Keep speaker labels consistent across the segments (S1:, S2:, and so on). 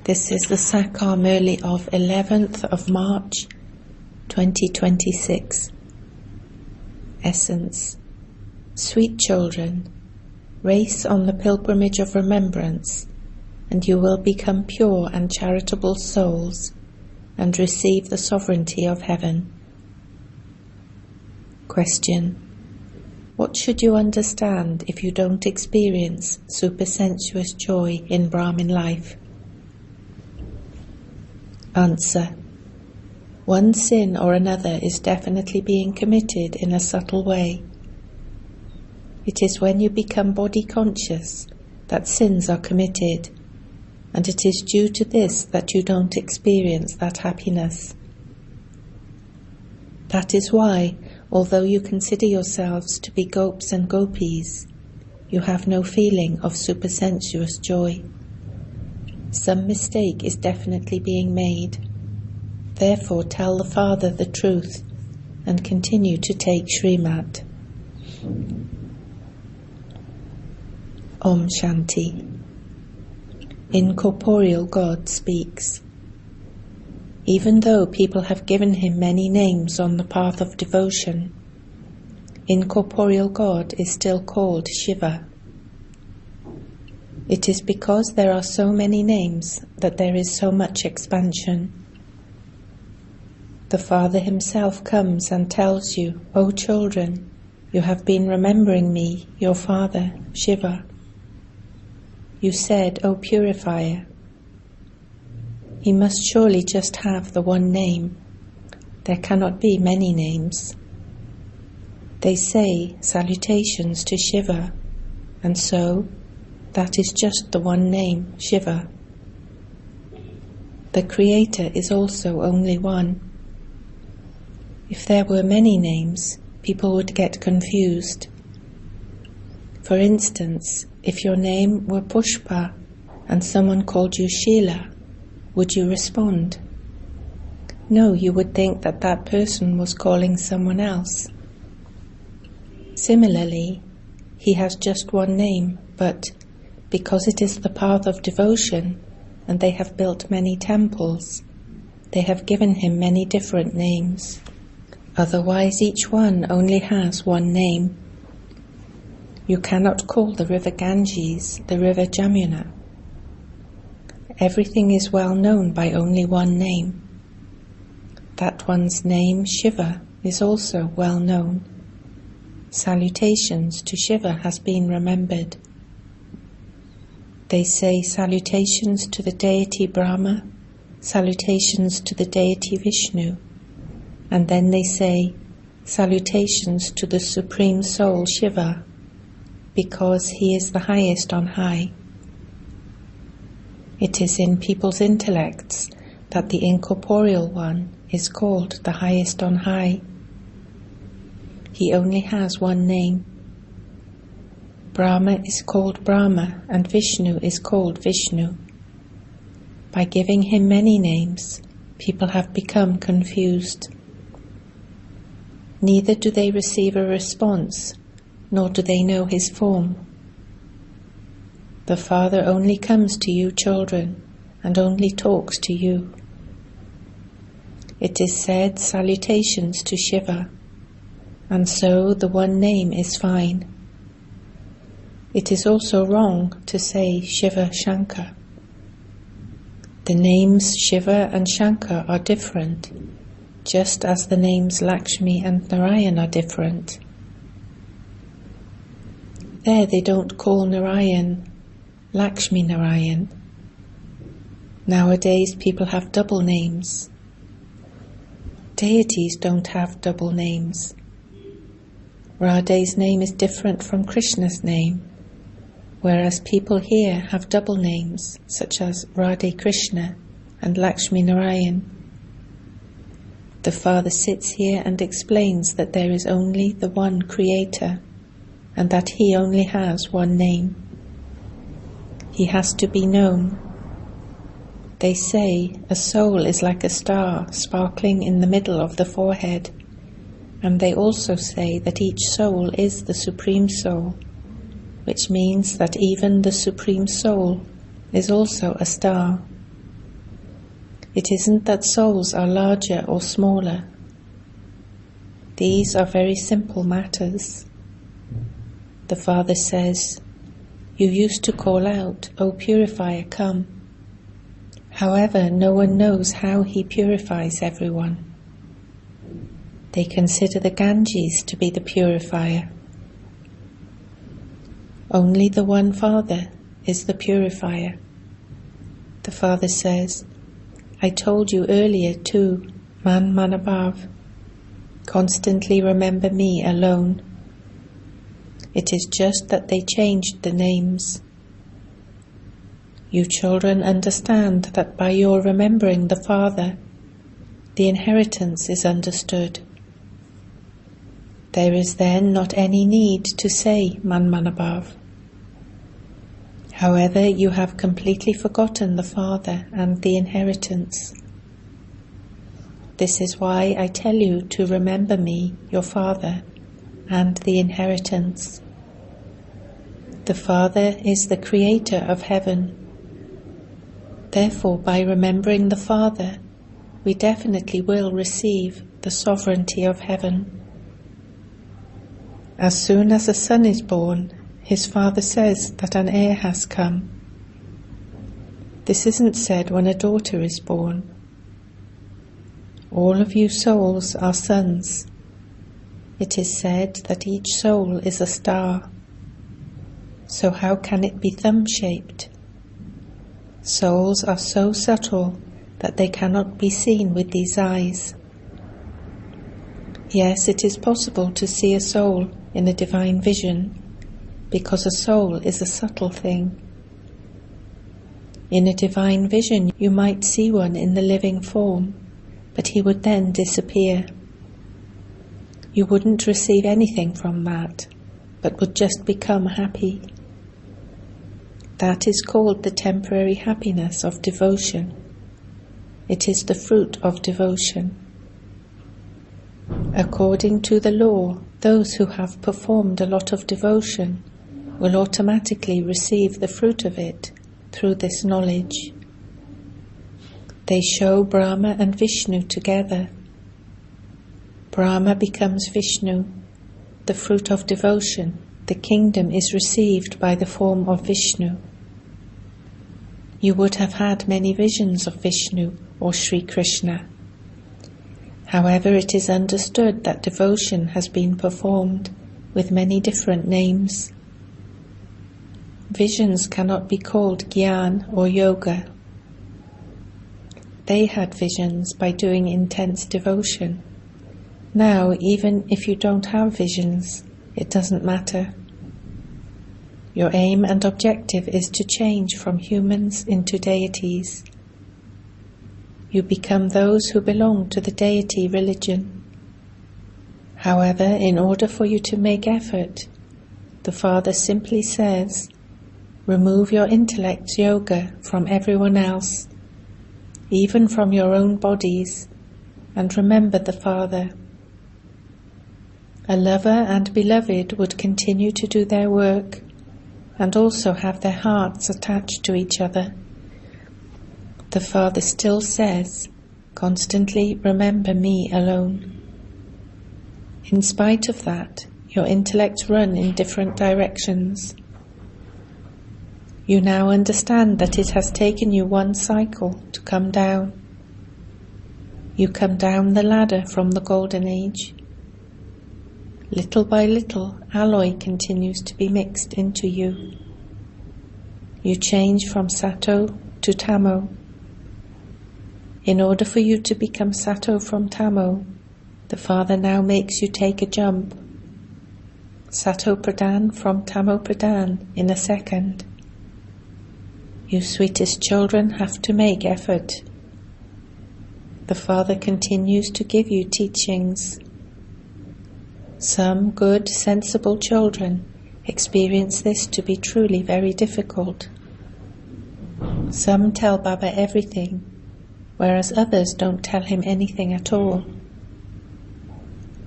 S1: This is the Sakar Murli of 11th of March 2026. Essence. Sweet children, race on the pilgrimage of remembrance, and you will become pure and charitable souls and receive the sovereignty of heaven. Question. What should you understand if you don't experience supersensuous joy in Brahmin life? Answer. One sin or another is definitely being committed in a subtle way. It is when you become body conscious that sins are committed, and it is due to this that you don't experience that happiness. That is why, although you consider yourselves to be gopis and gopis, you have no feeling of supersensuous joy. Some mistake is definitely being made. Therefore tell the Father the truth and continue to take Srimad. Om Shanti. Incorporeal God speaks. Even though people have given him many names on the path of devotion, incorporeal God is still called Shiva. It is because there are so many names that there is so much expansion. The Father himself comes and tells you, O children, you have been remembering me, your Father, Shiva. You said, O purifier. He must surely just have the one name. There cannot be many names. They say salutations to Shiva, and so that is just the one name, Shiva. The Creator is also only one. If there were many names, people would get confused. For instance, if your name were Pushpa and someone called you Sheila, would you respond? No, you would think that that person was calling someone else. Similarly, he has just one name, but because it is the path of devotion and they have built many temples, they have given him many different names. Otherwise, each one only has one name. You cannot call the river Ganges the river Jamuna. Everything is well known by only one name. That one's name, Shiva, is also well known. Salutations to Shiva has been remembered. They say salutations to the deity Brahma, salutations to the deity Vishnu, and then they say salutations to the Supreme Soul Shiva, because he is the highest on high. It is in people's intellects that the incorporeal one is called the highest on high. He only has one name. Brahma is called Brahma and Vishnu is called Vishnu. By giving him many names, people have become confused. Neither do they receive a response, nor do they know his form. The Father only comes to you children, and only talks to you. It is said salutations to Shiva, and so the one name is fine. It is also wrong to say Shiva Shankar. The names Shiva and Shankar are different, just as the names Lakshmi and Narayan are different. There they don't call Narayan Lakshmi Narayan. Nowadays people have double names. Deities don't have double names. Radha's name is different from Krishna's name, whereas people here have double names, such as Radhe Krishna and Lakshmi Narayan. The Father sits here and explains that there is only the one Creator, and that he only has one name. He has to be known. They say a soul is like a star sparkling in the middle of the forehead, and they also say that each soul is the Supreme Soul, which means that even the Supreme Soul is also a star. It isn't that souls are larger or smaller. These are very simple matters. The Father says, "You used to call out, 'O purifier, come.' However, no one knows how he purifies everyone. They consider the Ganges to be the purifier. Only the one Father is the purifier." The Father says, "I told you earlier too, Man Manabhav, constantly remember me alone." It is just that they changed the names. You children understand that by your remembering the Father, the inheritance is understood. There is then not any need to say Man Manabhav. However, you have completely forgotten the Father and the inheritance. This is why I tell you to remember me, your Father, and the inheritance. The Father is the creator of heaven. Therefore, by remembering the Father, we definitely will receive the sovereignty of heaven. As soon as a son is born, his father says that an heir has come. This isn't said when a daughter is born. All of you souls are sons. It is said that each soul is a star. So how can it be thumb-shaped? Souls are so subtle that they cannot be seen with these eyes. Yes, it is possible to see a soul in a divine vision, because a soul is a subtle thing. In a divine vision, you might see one in the living form, but he would then disappear. You wouldn't receive anything from that, but would just become happy. That is called the temporary happiness of devotion. It is the fruit of devotion. According to the law, those who have performed a lot of devotion will automatically receive the fruit of it through this knowledge. They show Brahma and Vishnu together. Brahma becomes Vishnu, the fruit of devotion. The kingdom is received by the form of Vishnu. You would have had many visions of Vishnu or Sri Krishna. However, it is understood that devotion has been performed with many different names. Visions cannot be called Gyan or Yoga. They had visions by doing intense devotion. Now, even if you don't have visions, it doesn't matter. Your aim and objective is to change from humans into deities. You become those who belong to the deity religion. However, in order for you to make effort, the Father simply says, remove your intellect's yoga from everyone else, even from your own bodies, and remember the Father. A lover and beloved would continue to do their work and also have their hearts attached to each other. The Father still says, constantly remember me alone. In spite of that, your intellects run in different directions. You now understand that it has taken you one cycle to come down. You come down the ladder from the Golden Age. Little by little, alloy continues to be mixed into you. You change from Sato to Tamo. In order for you to become Sato from Tamo, the Father now makes you take a jump. Sato Pradhan from Tamo Pradhan in a second. You sweetest children have to make effort. The Father continues to give you teachings. Some good, sensible children experience this to be truly very difficult. Some tell Baba everything, whereas others don't tell him anything at all.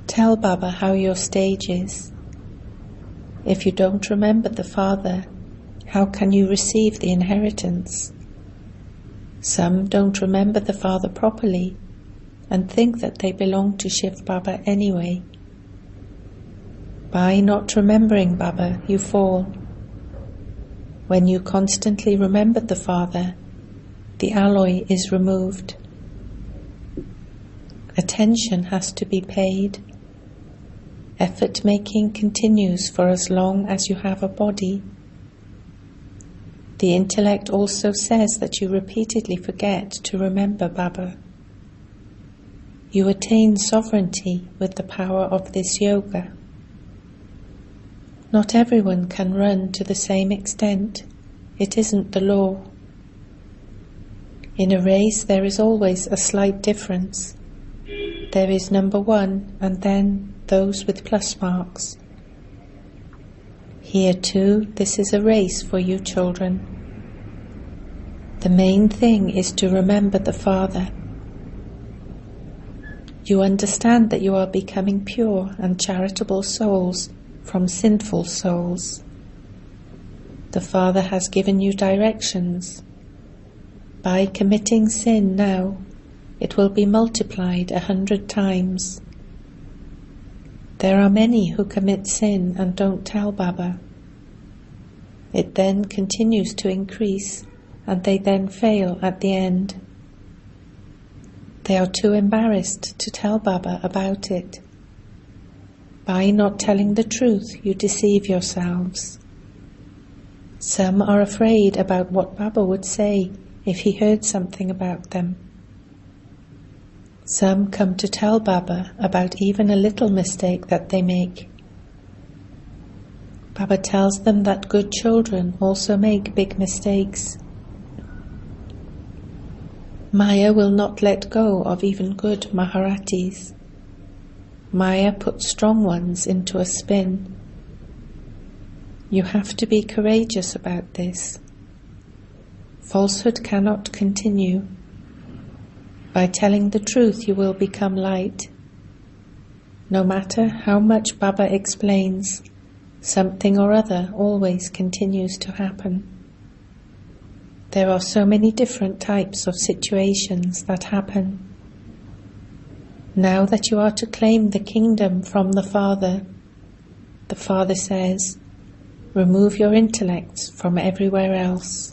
S1: Tell Baba how your stage is. If you don't remember the Father, how can you receive the inheritance? Some don't remember the Father properly and think that they belong to Shiv Baba anyway. By not remembering Baba, you fall. When you constantly remember the Father, the alloy is removed. Attention has to be paid. Effort making continues for as long as you have a body. The intellect also says that you repeatedly forget to remember Baba. You attain sovereignty with the power of this yoga. Not everyone can run to the same extent. It isn't the law. In a race there is always a slight difference. There is number one and then those with plus marks. Here too, this is a race for you children. The main thing is to remember the Father. You understand that you are becoming pure and charitable souls from sinful souls. The Father has given you directions. By committing sin now, it will be multiplied 100 times. There are many who commit sin and don't tell Baba. It then continues to increase and they then fail at the end. They are too embarrassed to tell Baba about it. By not telling the truth, you deceive yourselves. Some are afraid about what Baba would say if he heard something about them. Some come to tell Baba about even a little mistake that they make. Baba tells them that good children also make big mistakes. Maya will not let go of even good Maharatis. Maya puts strong ones into a spin. You have to be courageous about this. Falsehood cannot continue. By telling the truth you will become light. No matter how much Baba explains, something or other always continues to happen. There are so many different types of situations that happen. Now that you are to claim the kingdom from the Father says, remove your intellects from everywhere else.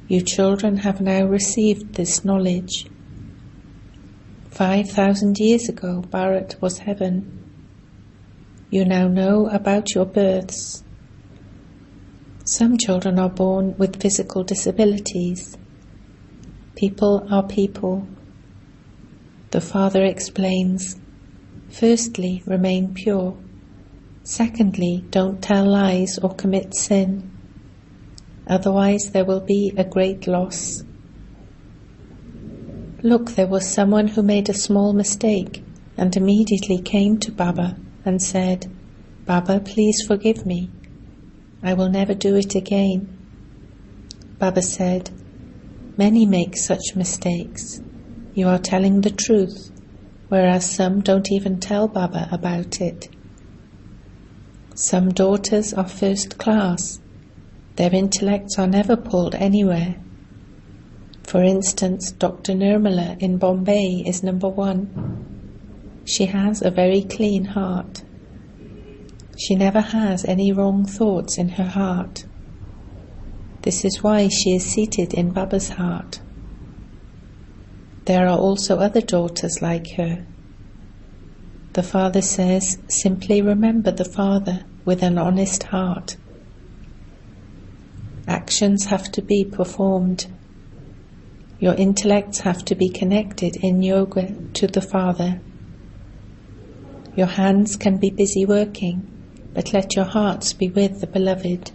S1: You children have now received this knowledge. 5,000 years ago, Bharat was heaven. You now know about your births. Some children are born with physical disabilities. People are people. The Father explains, firstly, remain pure. Secondly, don't tell lies or commit sin. Otherwise there will be a great loss. Look, there was someone who made a small mistake and immediately came to Baba and said, Baba, please forgive me. I will never do it again. Baba said, many make such mistakes. You are telling the truth, whereas some don't even tell Baba about it. Some daughters are first class. Their intellects are never pulled anywhere. For instance, Dr. Nirmala in Bombay is number one. She has a very clean heart. She never has any wrong thoughts in her heart. This is why she is seated in Baba's heart. There are also other daughters like her. The Father says, simply remember the Father with an honest heart. Actions have to be performed. Your intellects have to be connected in yoga to the Father. Your hands can be busy working, but let your hearts be with the Beloved.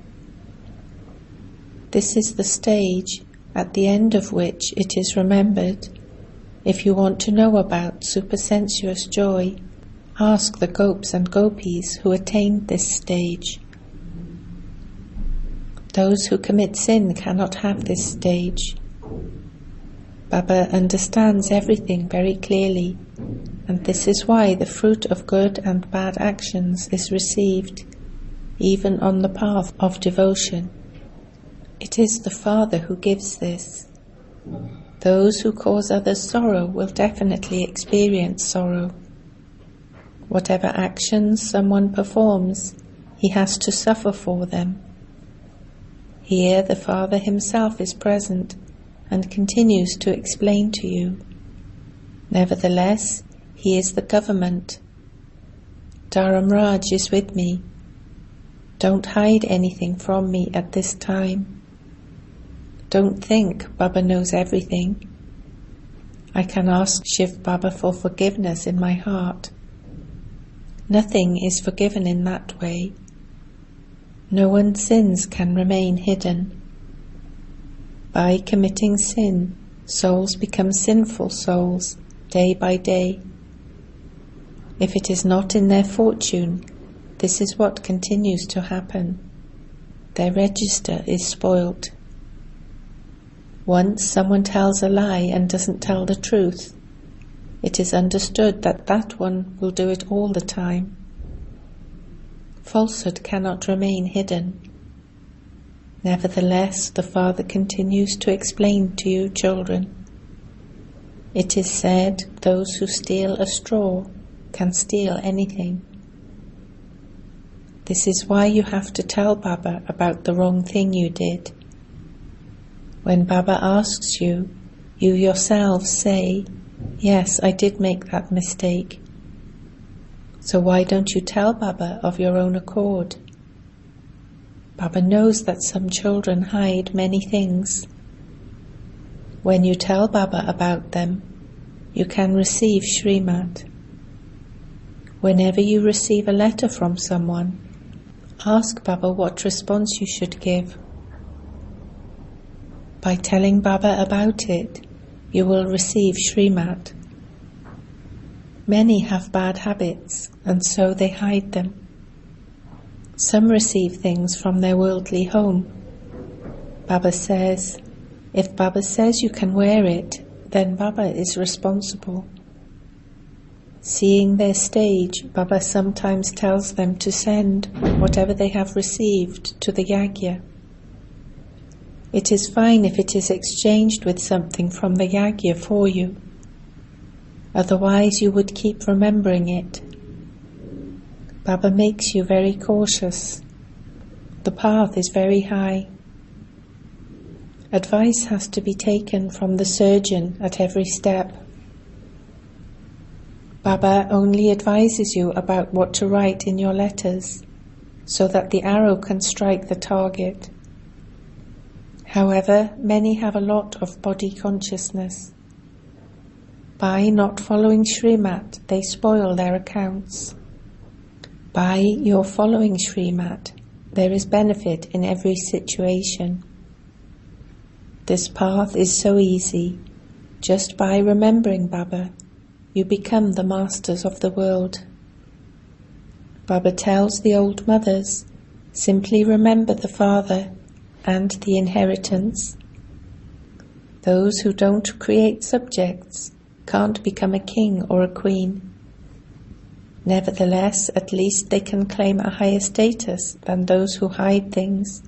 S1: This is the stage at the end of which it is remembered. If you want to know about supersensuous joy, ask the gopis and gopis who attained this stage. Those who commit sin cannot have this stage. Baba understands everything very clearly, and this is why the fruit of good and bad actions is received, even on the path of devotion. It is the Father who gives this. Those who cause others sorrow will definitely experience sorrow. Whatever actions someone performs, he has to suffer for them. Here the Father himself is present and continues to explain to you. Nevertheless, he is the government. Dharamraj is with me. Don't hide anything from me at this time. Don't think Baba knows everything. I can ask Shiv Baba for forgiveness in my heart. Nothing is forgiven in that way. No one's sins can remain hidden. By committing sin, souls become sinful souls day by day. If it is not in their fortune, this is what continues to happen. Their register is spoilt. Once someone tells a lie and doesn't tell the truth, it is understood that that one will do it all the time. Falsehood cannot remain hidden. Nevertheless, the Father continues to explain to you, children. It is said, those who steal a straw can steal anything. This is why you have to tell Baba about the wrong thing you did. When Baba asks you, you yourselves say, yes, I did make that mistake. So why don't you tell Baba of your own accord? Baba knows that some children hide many things. When you tell Baba about them, you can receive Srimad. Whenever you receive a letter from someone, ask Baba what response you should give. By telling Baba about it, you will receive Srimad. Many have bad habits, and so they hide them. Some receive things from their worldly home. Baba says, if Baba says you can wear it, then Baba is responsible. Seeing their stage, Baba sometimes tells them to send whatever they have received to the yagya. It is fine if it is exchanged with something from the yagya for you. Otherwise you would keep remembering it. Baba makes you very cautious. The path is very high. Advice has to be taken from the surgeon at every step. Baba only advises you about what to write in your letters, so that the arrow can strike the target. However, many have a lot of body consciousness. By not following Srimad, they spoil their accounts. By your following Srimad, there is benefit in every situation. This path is so easy. Just by remembering Baba, you become the masters of the world. Baba tells the old mothers, simply remember the Father and the inheritance. Those who don't create subjects can't become a king or a queen. Nevertheless, at least they can claim a higher status than those who hide things.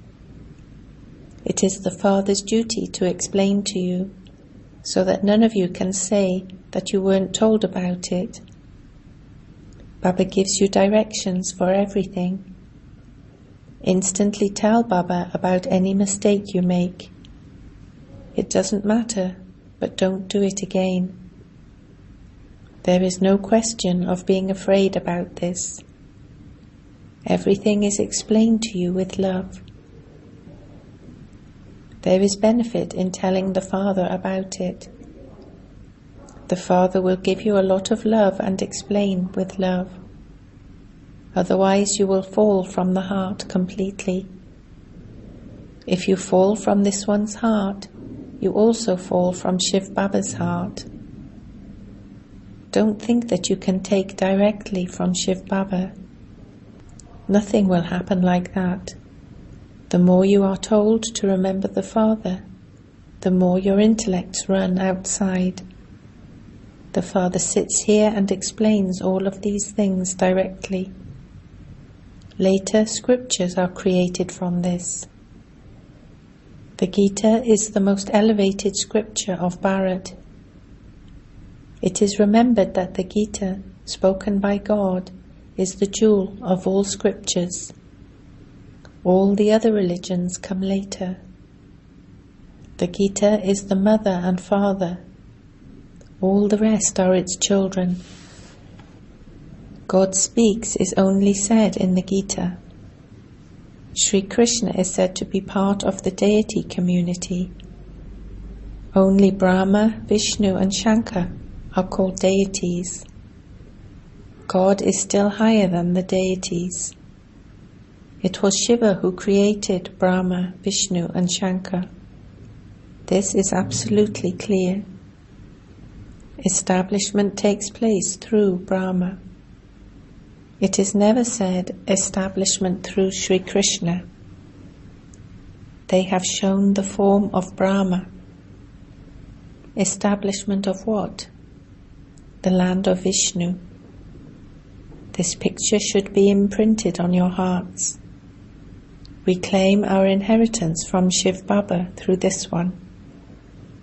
S1: It is the Father's duty to explain to you, so that none of you can say that you weren't told about it. Baba gives you directions for everything. Instantly tell Baba about any mistake you make. It doesn't matter, but don't do it again. There is no question of being afraid about this. Everything is explained to you with love. There is benefit in telling the Father about it. The Father will give you a lot of love and explain with love. Otherwise you will fall from the heart completely. If you fall from this one's heart, you also fall from Shiv Baba's heart. Don't think that you can take directly from Shiv Baba. Nothing will happen like that. The more you are told to remember the Father, the more your intellects run outside. The Father sits here and explains all of these things directly. Later scriptures are created from this. The Gita is the most elevated scripture of Bharat. It is remembered that the Gita, spoken by God, is the jewel of all scriptures. All the other religions come later. The Gita is the mother and father. All the rest are its children. God speaks is only said in the Gita. Sri Krishna is said to be part of the deity community. Only Brahma, Vishnu and Shankar are called deities. God is still higher than the deities. It was Shiva who created Brahma, Vishnu and Shankar. This is absolutely clear. Establishment takes place through Brahma. It is never said establishment through Sri Krishna. They have shown the form of Brahma. Establishment of what? The land of Vishnu. This picture should be imprinted on your hearts. We claim our inheritance from Shiv Baba through this one.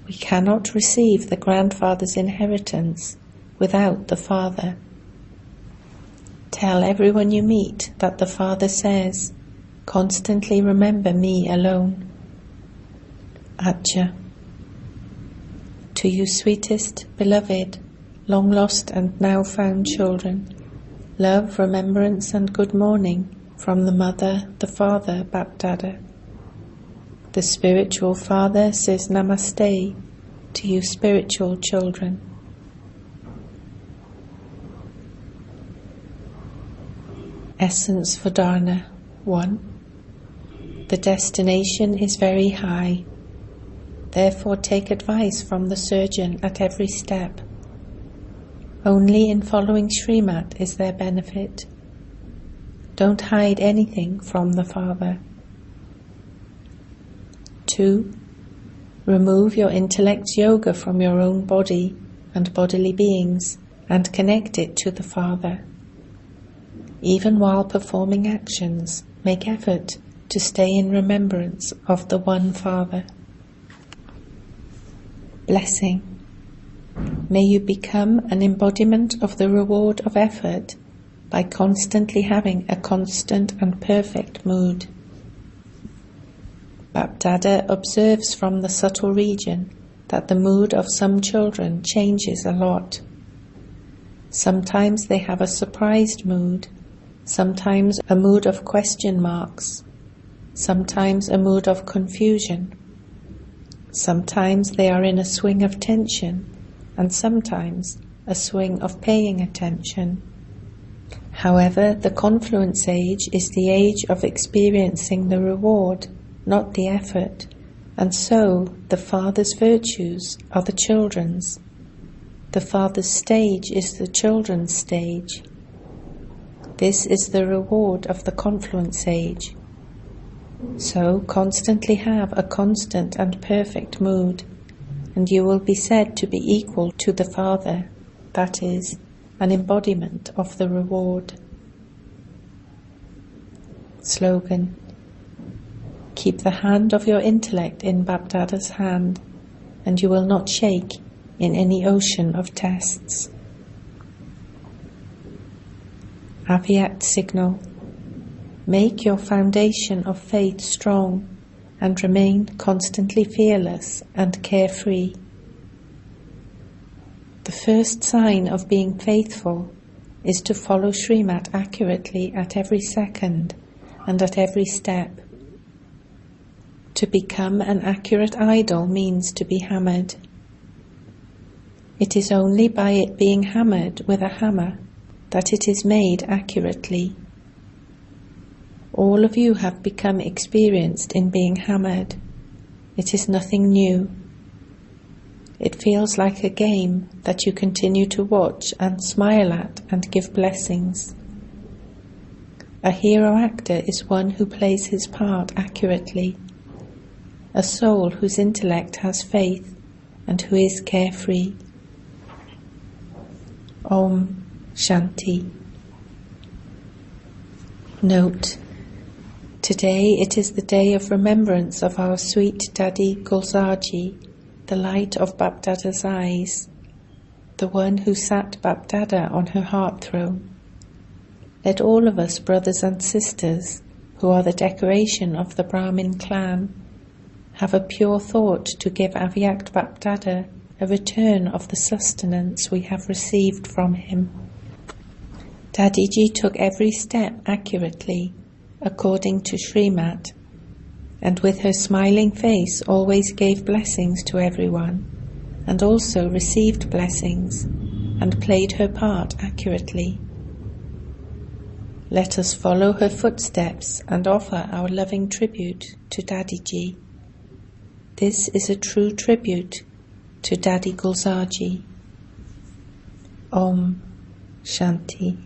S1: We cannot receive the grandfather's inheritance without the father. Tell everyone you meet that the Father says, constantly remember me alone. Acha. To you sweetest, beloved, long lost and now found children, love, remembrance and good morning from the Mother, the Father, Bapdada. The spiritual Father says Namaste to you spiritual children. Essence for Dharna 1. The destination is very high. Therefore take advice from the surgeon at every step. Only in following Srimat is there benefit. Don't hide anything from the Father. 2. Remove your intellect's yoga from your own body and bodily beings and connect it to the Father. Even while performing actions, make effort to stay in remembrance of the one Father. Blessing. May you become an embodiment of the reward of effort by constantly having a constant and perfect mood. Bapdada observes from the subtle region that the mood of some children changes a lot. Sometimes they have a surprised mood, sometimes a mood of question marks, sometimes a mood of confusion. Sometimes they are in a swing of tension, and sometimes a swing of paying attention. However, the confluence age is the age of experiencing the reward, not the effort, and so the Father's virtues are the children's. The Father's stage is the children's stage. This is the reward of the confluence age. So constantly have a constant and perfect mood, and you will be said to be equal to the Father, that is, an embodiment of the reward. Slogan. Keep the hand of your intellect in Bapdada's hand, and you will not shake in any ocean of tests. Aviyat signal. Make your foundation of faith strong and remain constantly fearless and carefree. The first sign of being faithful is to follow Srimat accurately at every second and at every step. To become an accurate idol means to be hammered. It is only by it being hammered with a hammer that it is made accurately. All of you have become experienced in being hammered. It is nothing new. It feels like a game that you continue to watch and smile at and give blessings. A hero actor is one who plays his part accurately. A soul whose intellect has faith and who is carefree. Om Shanti. Note: Today it is the day of remembrance of our sweet Dadi Gulzarji, the light of Bapdada's eyes, the one who sat Bapdada on her heart throne. Let all of us, brothers and sisters, who are the decoration of the Brahmin clan, have a pure thought to give Avyakt Bapdada a return of the sustenance we have received from him. Dadiji took every step accurately, according to Srimat, and with her smiling face always gave blessings to everyone, and also received blessings, and played her part accurately. Let us follow her footsteps and offer our loving tribute to Dadiji. This is a true tribute to Dadi Gulzarji. Om Shanti.